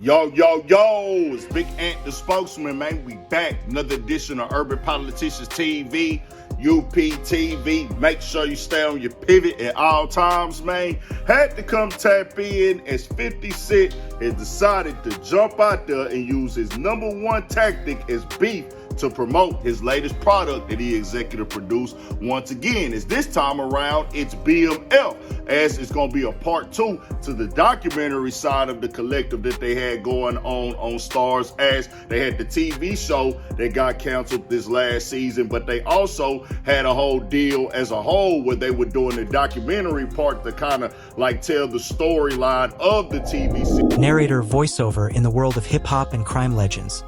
Yo, it's Big Ant, the spokesman, man. We back. Another edition of Urban Politicians TV, UPTV. Make sure you stay on your pivot at all times, man. Had to come tap in as 50 Cent has decided to jump out there and use his number one tactic as beef to promote his latest product that he executive produced. Once again, as this time around, it's BMF, as it's going to be a part 2 to the documentary side of the collective that they had going on Stars, as they had the TV show that got canceled this last season, but they also had a whole deal as a whole where they were doing the documentary part to kind of like tell the storyline of the TV series. Narrator voiceover in the world of hip-hop and crime legends.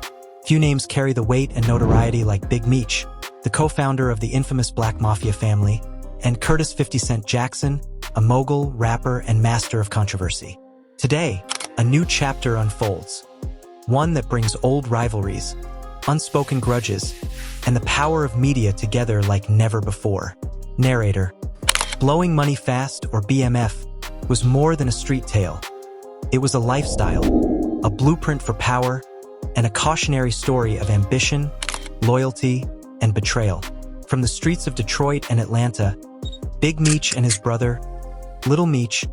Few names carry the weight and notoriety like Big Meech, the co-founder of the infamous Black Mafia family, and Curtis 50 Cent Jackson, a mogul, rapper, and master of controversy. Today, a new chapter unfolds. One that brings old rivalries, unspoken grudges, and the power of media together like never before. Narrator. Blowing Money Fast, or BMF, was more than a street tale. It was a lifestyle, a blueprint for power, and a cautionary story of ambition, loyalty, and betrayal. From the streets of Detroit and Atlanta, Big Meech and his brother, Little Meech,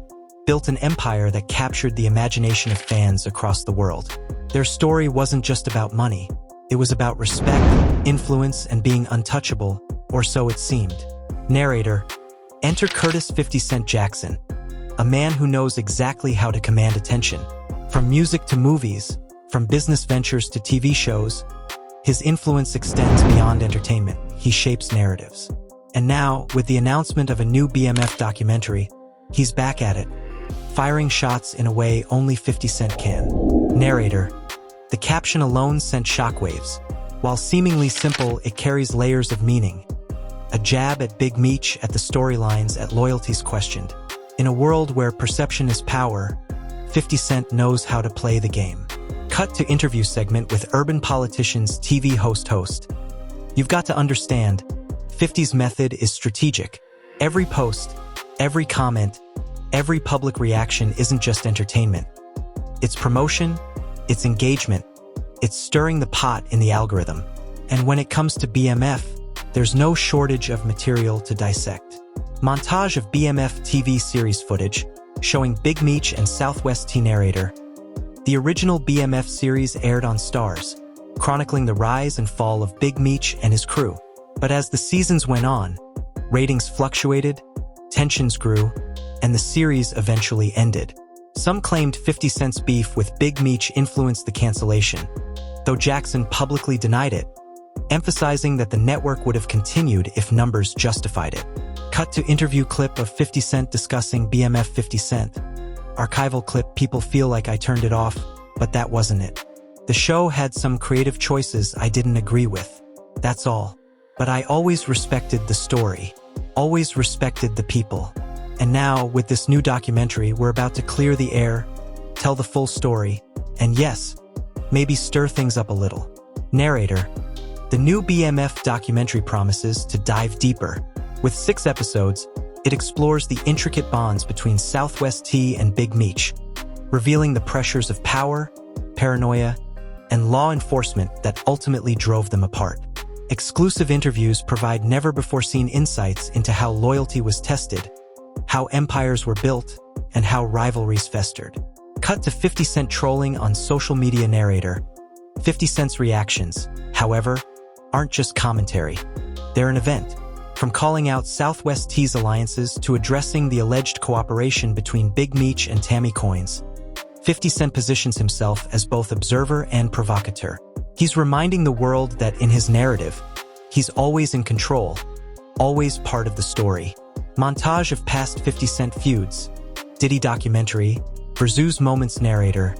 built an empire that captured the imagination of fans across the world. Their story wasn't just about money. It was about respect, influence, and being untouchable, or so it seemed. Narrator. Enter Curtis 50 Cent Jackson, a man who knows exactly how to command attention. From music to movies, from business ventures to TV shows, his influence extends beyond entertainment. He shapes narratives. And now, with the announcement of a new BMF documentary, he's back at it, firing shots in a way only 50 Cent can. Narrator. The caption alone sent shockwaves. While seemingly simple, it carries layers of meaning. A jab at Big Meech, at the storylines, at loyalties questioned. In a world where perception is power, 50 Cent knows how to play the game. Cut to interview segment with Urban Politicians TV host. You've got to understand, 50's method is strategic. Every post, every comment, every public reaction isn't just entertainment. It's promotion, it's engagement, it's stirring the pot in the algorithm. And when it comes to BMF, there's no shortage of material to dissect. Montage of BMF TV series footage showing Big Meech and Southwest T narrator. The original BMF series aired on Stars, chronicling the rise and fall of Big Meech and his crew. But as the seasons went on, ratings fluctuated, tensions grew, and the series eventually ended. Some claimed 50 Cent's beef with Big Meech influenced the cancellation, though Jackson publicly denied it, emphasizing that the network would have continued if numbers justified it. Cut to interview clip of 50 Cent discussing BMF 50 Cent. Archival clip. People feel like I turned it off, but that wasn't it. The show had some creative choices I didn't agree with. That's all. But I always respected the story, always respected the people. And now, with this new documentary, we're about to clear the air, tell the full story, and yes, maybe stir things up a little. Narrator. The new BMF documentary promises to dive deeper. With 6 episodes, it explores the intricate bonds between Southwest T and Big Meech, revealing the pressures of power, paranoia, and law enforcement that ultimately drove them apart. Exclusive interviews provide never-before-seen insights into how loyalty was tested, how empires were built, and how rivalries festered. Cut to 50 Cent trolling on social media. Narrator. 50 Cent's reactions, however, aren't just commentary. They're an event. From calling out Southwest T's alliances to addressing the alleged cooperation between Big Meech and Tammy Coins, 50 Cent positions himself as both observer and provocateur. He's reminding the world that in his narrative, he's always in control, always part of the story. Montage of past 50 Cent feuds. Diddy documentary, Versus Moments. Narrator.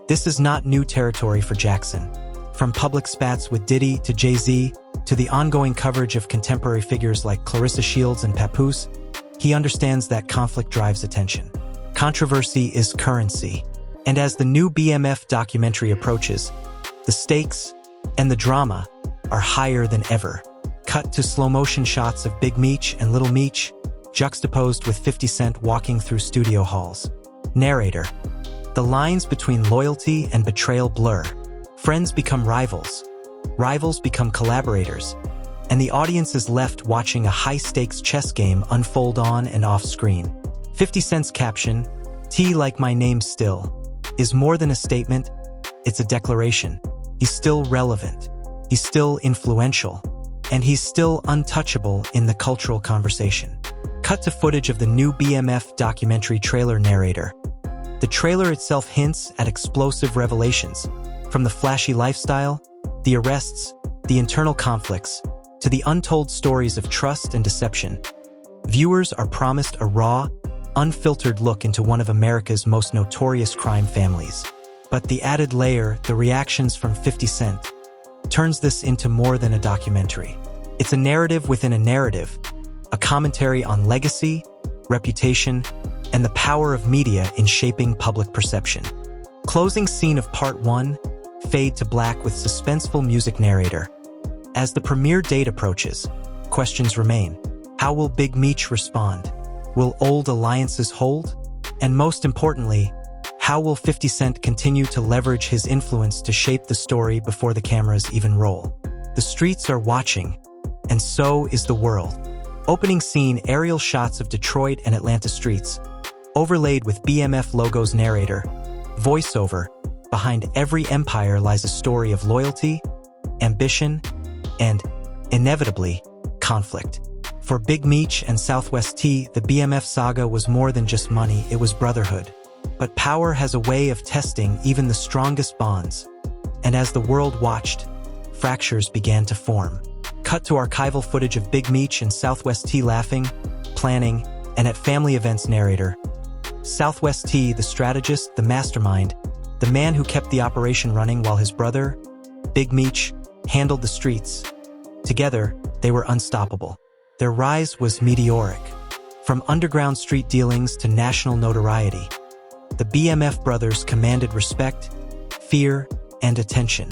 This is not new territory for Jackson. From public spats with Diddy to Jay-Z, to the ongoing coverage of contemporary figures like Clarissa Shields and Papoose, he understands that conflict drives attention. Controversy is currency. And as the new BMF documentary approaches, the stakes and the drama are higher than ever. Cut to slow-motion shots of Big Meech and Little Meech, juxtaposed with 50 Cent walking through studio halls. Narrator. The lines between loyalty and betrayal blur. Friends become rivals. Rivals become collaborators. And the audience is left watching a high-stakes chess game unfold on and off screen. 50 Cent's caption, "T like my name still," is more than a statement, it's a declaration. He's still relevant. He's still influential. And he's still untouchable in the cultural conversation. Cut to footage of the new BMF documentary trailer narrator. The trailer itself hints at explosive revelations, from the flashy lifestyle, the arrests, the internal conflicts, to the untold stories of trust and deception. Viewers are promised a raw, unfiltered look into one of America's most notorious crime families. But the added layer, the reactions from 50 Cent, turns this into more than a documentary. It's a narrative within a narrative, a commentary on legacy, reputation, and the power of media in shaping public perception. Closing scene of Part 1, fade to black with suspenseful music narrator. As the premiere date approaches, questions remain. How will Big Meech respond? Will old alliances hold? And most importantly, how will 50 Cent continue to leverage his influence to shape the story before the cameras even roll? The streets are watching, and so is the world. Opening scene, aerial shots of Detroit and Atlanta streets, overlaid with BMF logos narrator, voiceover, behind every empire lies a story of loyalty, ambition, and, inevitably, conflict. For Big Meech and Southwest T, the BMF saga was more than just money, it was brotherhood. But power has a way of testing even the strongest bonds. And as the world watched, fractures began to form. Cut to archival footage of Big Meech and Southwest T laughing, planning, and at family events narrator. Southwest T, the strategist, the mastermind, the man who kept the operation running while his brother, Big Meech, handled the streets. Together, they were unstoppable. Their rise was meteoric. From underground street dealings to national notoriety, the BMF brothers commanded respect, fear, and attention.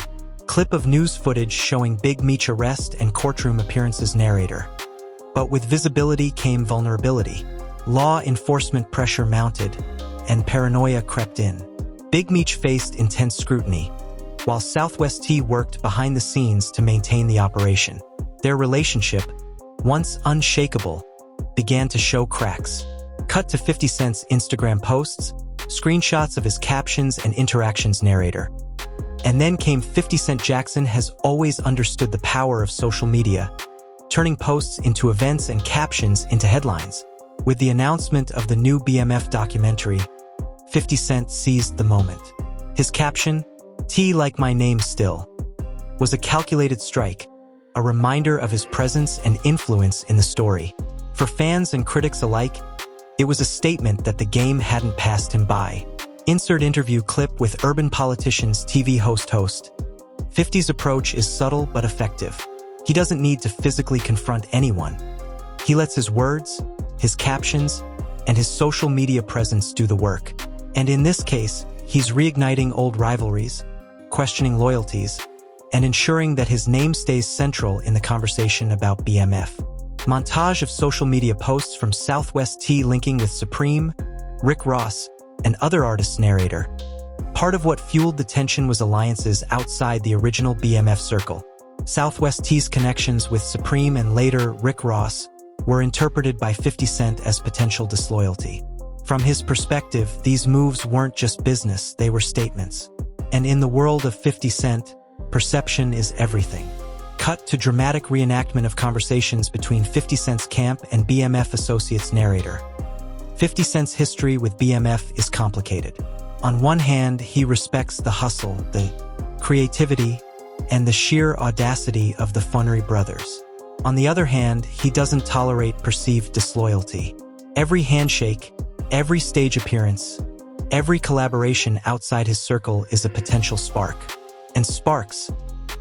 Clip of news footage showing Big Meech arrest and courtroom appearances narrator. But with visibility came vulnerability. Law enforcement pressure mounted, and paranoia crept in. Big Meech faced intense scrutiny, while Southwest T worked behind the scenes to maintain the operation. Their relationship, once unshakable, began to show cracks. Cut to 50 Cent's Instagram posts, screenshots of his captions and interactions narrator. And then came 50 Cent. Jackson has always understood the power of social media, turning posts into events and captions into headlines. With the announcement of the new BMF documentary, 50 Cent seized the moment. His caption, "T like my name still," was a calculated strike, a reminder of his presence and influence in the story. For fans and critics alike, it was a statement that the game hadn't passed him by. Insert interview clip with urban politicians TV host. 50's approach is subtle but effective. He doesn't need to physically confront anyone. He lets his words, his captions, and his social media presence do the work. And in this case, he's reigniting old rivalries, questioning loyalties, and ensuring that his name stays central in the conversation about BMF. Montage of social media posts from Southwest T linking with Supreme, Rick Ross, and other artists narrator. Part of what fueled the tension was alliances outside the original BMF circle. Southwest T's connections with Supreme and later Rick Ross were interpreted by 50 Cent as potential disloyalty. From his perspective, these moves weren't just business, they were statements. And in the world of 50 Cent, perception is everything. Cut to dramatic reenactment of conversations between 50 Cent's camp and BMF associates narrator. 50 Cent's history with BMF is complicated. On one hand, he respects the hustle, the creativity, and the sheer audacity of the Funnery brothers. On the other hand, he doesn't tolerate perceived disloyalty. Every handshake, every stage appearance, every collaboration outside his circle is a potential spark. And sparks,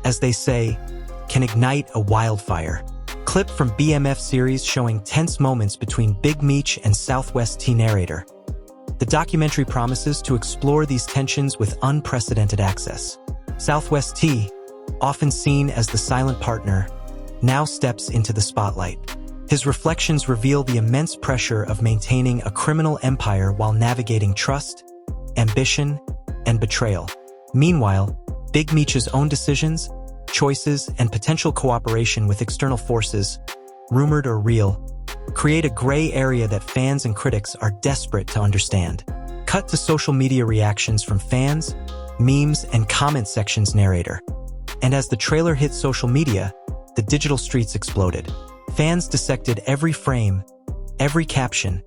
as they say, can ignite a wildfire. Clip from BMF series showing tense moments between Big Meech and Southwest T narrator. The documentary promises to explore these tensions with unprecedented access. Southwest T, often seen as the silent partner, now steps into the spotlight. His reflections reveal the immense pressure of maintaining a criminal empire while navigating trust, ambition, and betrayal. Meanwhile, Big Meech's own decisions, choices, and potential cooperation with external forces, rumored or real, create a gray area that fans and critics are desperate to understand. Cut to social media reactions from fans, memes, and comment sections narrator. And as the trailer hit social media, the digital streets exploded. Fans dissected every frame, every caption,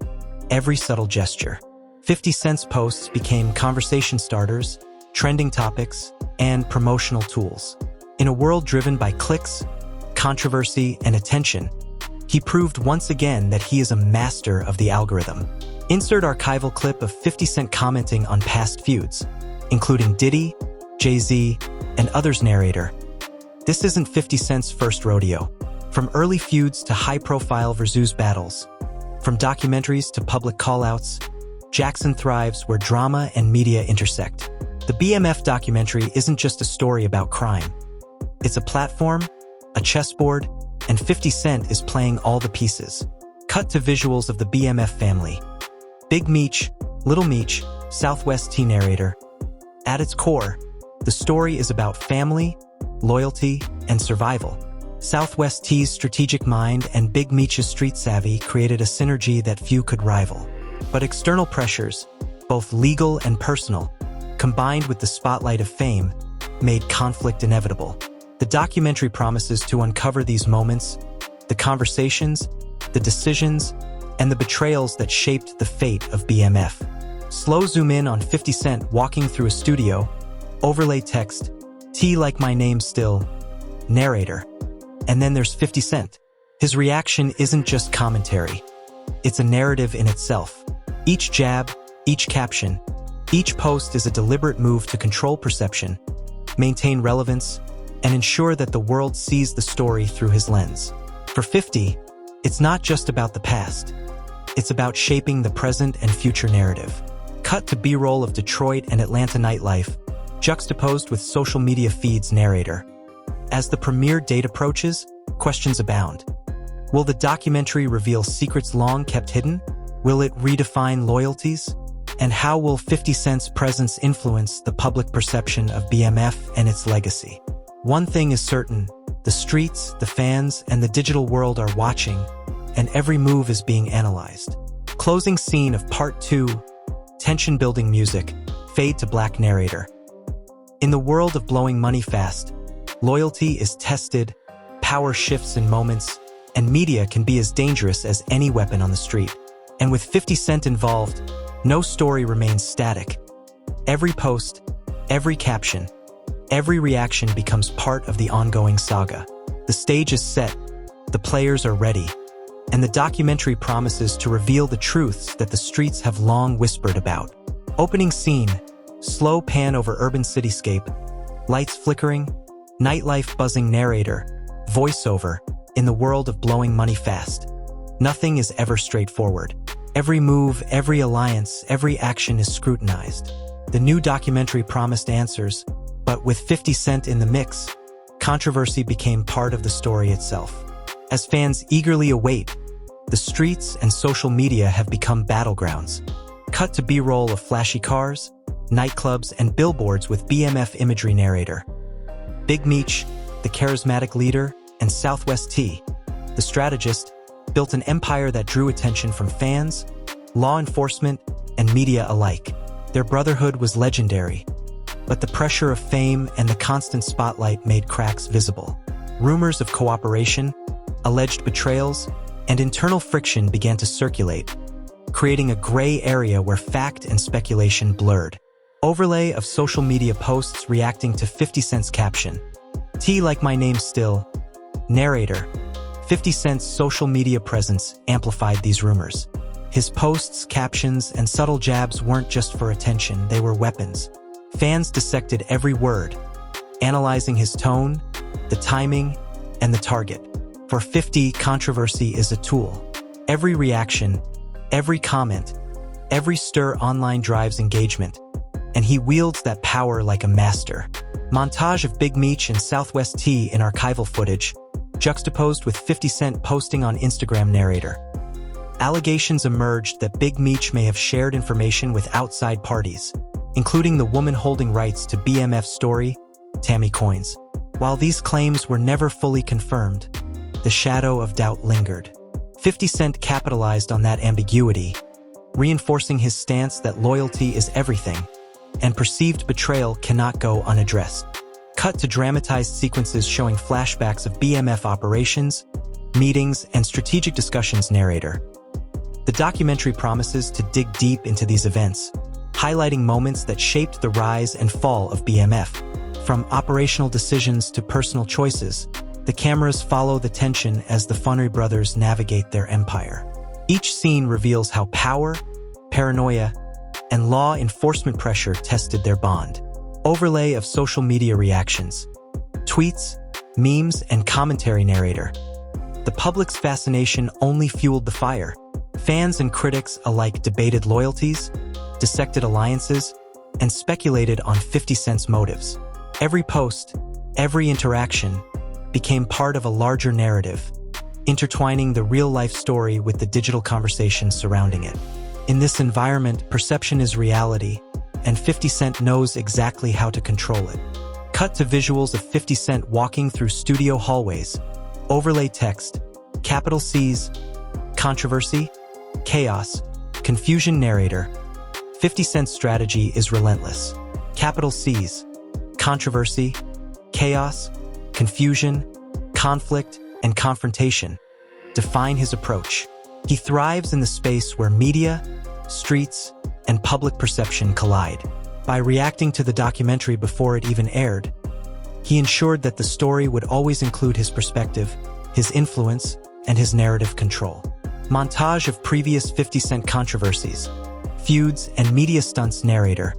every subtle gesture. 50 Cent's posts became conversation starters, trending topics, and promotional tools. In a world driven by clicks, controversy, and attention, he proved once again that he is a master of the algorithm. Insert archival clip of 50 Cent commenting on past feuds, including Diddy, Jay-Z, and others narrator. This isn't 50 Cent's first rodeo. From early feuds to high-profile versus battles, from documentaries to public call-outs, Jackson thrives where drama and media intersect. The BMF documentary isn't just a story about crime. It's a platform, a chessboard, and 50 Cent is playing all the pieces. Cut to visuals of the BMF family. Big Meech, Little Meech, Southwest T narrator. At its core, the story is about family, loyalty, and survival. Southwest T's strategic mind and Big Meech's street savvy created a synergy that few could rival. But external pressures, both legal and personal, combined with the spotlight of fame, made conflict inevitable. The documentary promises to uncover these moments, the conversations, the decisions, and the betrayals that shaped the fate of BMF. Slow zoom in on 50 Cent walking through a studio, overlay text, T like my name still, narrator. And then there's 50 Cent. His reaction isn't just commentary. It's a narrative in itself. Each jab, each caption, each post is a deliberate move to control perception, maintain relevance, and ensure that the world sees the story through his lens. For 50, it's not just about the past. It's about shaping the present and future narrative. Cut to B-roll of Detroit and Atlanta nightlife, juxtaposed with social media feeds narrator. As the premiere date approaches, questions abound. Will the documentary reveal secrets long kept hidden? Will it redefine loyalties? And how will 50 Cent's presence influence the public perception of BMF and its legacy? One thing is certain, the streets, the fans, and the digital world are watching, and every move is being analyzed. Closing scene of Part 2, tension-building music, fade to black narrator. In the world of blowing money fast, loyalty is tested, power shifts in moments, and media can be as dangerous as any weapon on the street. And with 50 Cent involved, no story remains static. Every post, every caption, every reaction becomes part of the ongoing saga. The stage is set, the players are ready, and the documentary promises to reveal the truths that the streets have long whispered about. Opening scene, slow pan over urban cityscape, lights flickering, nightlife buzzing narrator, voiceover, in the world of blowing money fast. Nothing is ever straightforward. Every move, every alliance, every action is scrutinized. The new documentary promised answers, but with 50 Cent in the mix, controversy became part of the story itself. As fans eagerly await, the streets and social media have become battlegrounds. Cut to B-roll of flashy cars, nightclubs, and billboards with BMF imagery narrator. Big Meech, the charismatic leader, and Southwest T, the strategist, built an empire that drew attention from fans, law enforcement, and media alike. Their brotherhood was legendary, but the pressure of fame and the constant spotlight made cracks visible. Rumors of cooperation, alleged betrayals, and internal friction began to circulate, creating a gray area where fact and speculation blurred. Overlay of social media posts reacting to 50 Cent's caption. T like my name still. Narrator. 50 Cent's social media presence amplified these rumors. His posts, captions, and subtle jabs weren't just for attention, they were weapons. Fans dissected every word, analyzing his tone, the timing, and the target. For 50, controversy is a tool. Every reaction, every comment, every stir online drives engagement, and he wields that power like a master. Montage of Big Meech and Southwest T in archival footage, juxtaposed with 50 Cent posting on Instagram narrator. Allegations emerged that Big Meech may have shared information with outside parties, including the woman holding rights to BMF's story, Tammy Coynes. While these claims were never fully confirmed, the shadow of doubt lingered. 50 Cent capitalized on that ambiguity, reinforcing his stance that loyalty is everything, and perceived betrayal cannot go unaddressed. Cut to dramatized sequences showing flashbacks of BMF operations, meetings, and strategic discussions. Narrator. The documentary promises to dig deep into these events, highlighting moments that shaped the rise and fall of BMF. From operational decisions to personal choices, the cameras follow the tension as the Funnery brothers navigate their empire. Each scene reveals how power, paranoia, and law enforcement pressure tested their bond. Overlay of social media reactions, tweets, memes, and commentary. Narrator. The public's fascination only fueled the fire. Fans and critics alike debated loyalties, dissected alliances, and speculated on 50 Cent's motives. Every post, every interaction, became part of a larger narrative, intertwining the real-life story with the digital conversation surrounding it. In this environment, perception is reality, and 50 Cent knows exactly how to control it. Cut to visuals of 50 Cent walking through studio hallways. Overlay text, capital C's, controversy, chaos, confusion. Narrator. 50 Cent's strategy is relentless. Capital C's, controversy, chaos, confusion, conflict, and confrontation define his approach. He thrives in the space where media, streets, and public perception collide. By reacting to the documentary before it even aired, he ensured that the story would always include his perspective, his influence, and his narrative control. Montage of previous 50 Cent controversies, feuds, and media stunts. Narrator.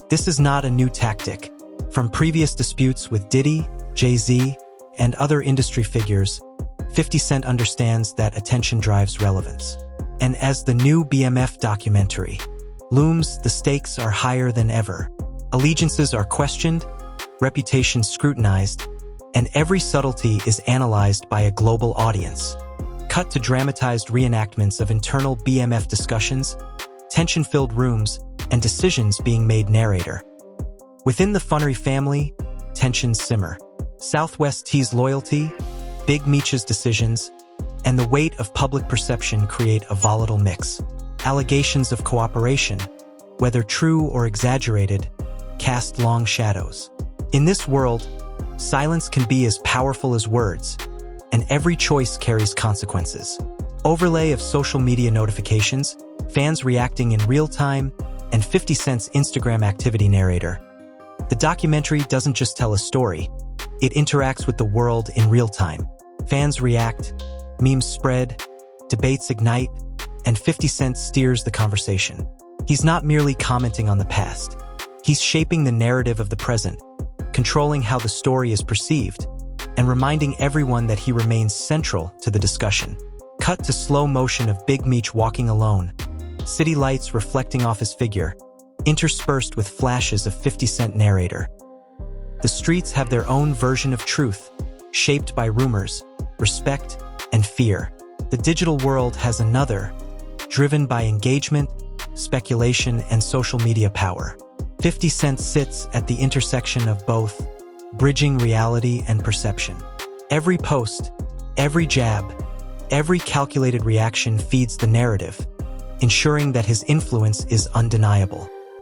This is not a new tactic. From previous disputes with Diddy, Jay-Z, and other industry figures, 50 Cent understands that attention drives relevance. And as the new BMF documentary looms, the stakes are higher than ever. Allegiances are questioned, reputations scrutinized, and every subtlety is analyzed by a global audience. Cut to dramatized reenactments of internal BMF discussions, tension-filled rooms, and decisions being made. Narrator. Within the Funnery family, tensions simmer. Southwest T's loyalty, Big Meech's decisions, and the weight of public perception create a volatile mix. Allegations of cooperation, whether true or exaggerated, cast long shadows. In this world, silence can be as powerful as words, and every choice carries consequences. Overlay of social media notifications, fans reacting in real time, and 50 Cent's Instagram activity. Narrator. The documentary doesn't just tell a story, it interacts with the world in real time. Fans react, memes spread, debates ignite, and 50 Cent steers the conversation. He's not merely commenting on the past. He's shaping the narrative of the present, controlling how the story is perceived, and reminding everyone that he remains central to the discussion. Cut to slow motion of Big Meech walking alone, city lights reflecting off his figure, interspersed with flashes of 50 Cent. Narrator. The streets have their own version of truth, shaped by rumors, respect, and fear. The digital world has another, driven by engagement, speculation, and social media power. 50 Cent sits at the intersection of both, bridging reality and perception. Every post, every jab, every calculated reaction feeds the narrative, ensuring that his influence is undeniable.